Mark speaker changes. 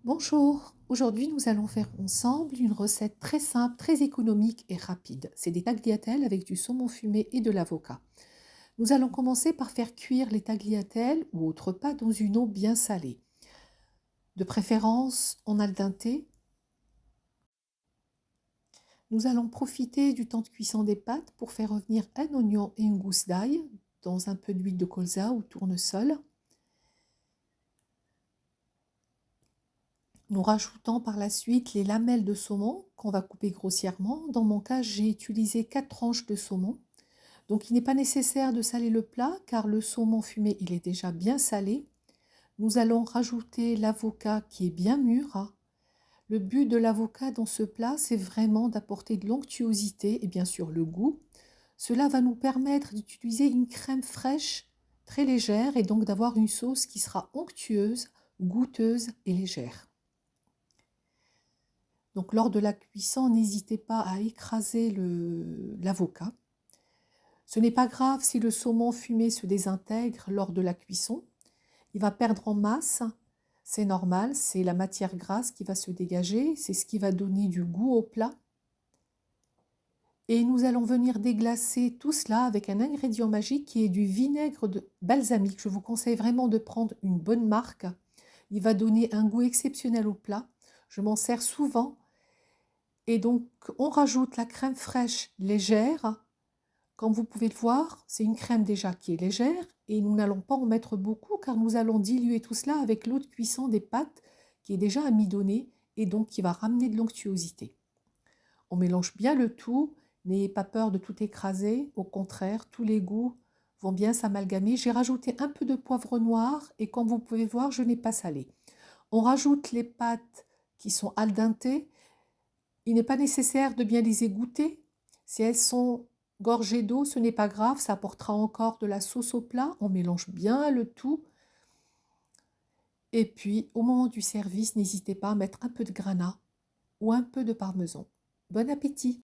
Speaker 1: Bonjour, aujourd'hui nous allons faire ensemble une recette très simple, très économique et rapide. C'est des tagliatelles avec du saumon fumé et de l'avocat. Nous allons commencer par faire cuire les tagliatelles ou autres pâtes dans une eau bien salée. De préférence en al dente. Nous allons profiter du temps de cuisson des pâtes pour faire revenir un oignon et une gousse d'ail dans un peu d'huile de colza ou tournesol. Nous rajoutons par la suite les lamelles de saumon qu'on va couper grossièrement. Dans mon cas, j'ai utilisé 4 tranches de saumon. Donc il n'est pas nécessaire de saler le plat car le saumon fumé il est déjà bien salé. Nous allons rajouter l'avocat qui est bien mûr. Le but de l'avocat dans ce plat, c'est vraiment d'apporter de l'onctuosité et bien sûr le goût. Cela va nous permettre d'utiliser une crème fraîche, très légère et donc d'avoir une sauce qui sera onctueuse, goûteuse et légère. Donc lors de la cuisson, n'hésitez pas à écraser l'avocat. Ce n'est pas grave si le saumon fumé se désintègre lors de la cuisson. Il va perdre en masse, c'est normal, c'est la matière grasse qui va se dégager, c'est ce qui va donner du goût au plat. Et nous allons venir déglacer tout cela avec un ingrédient magique qui est du vinaigre balsamique. Je vous conseille vraiment de prendre une bonne marque. Il va donner un goût exceptionnel au plat. Je m'en sers souvent. Et donc, on rajoute la crème fraîche légère. Comme vous pouvez le voir, c'est une crème déjà qui est légère et nous n'allons pas en mettre beaucoup car nous allons diluer tout cela avec l'eau de cuisson des pâtes qui est déjà amidonnée et donc qui va ramener de l'onctuosité. On mélange bien le tout, n'ayez pas peur de tout écraser, au contraire, tous les goûts vont bien s'amalgamer. J'ai rajouté un peu de poivre noir et comme vous pouvez voir, je n'ai pas salé. On rajoute les pâtes qui sont al dente. Il n'est pas nécessaire de bien les égoutter. Si elles sont gorgées d'eau, ce n'est pas grave, ça apportera encore de la sauce au plat. On mélange bien le tout. Et puis, au moment du service, n'hésitez pas à mettre un peu de granat ou un peu de parmesan. Bon appétit!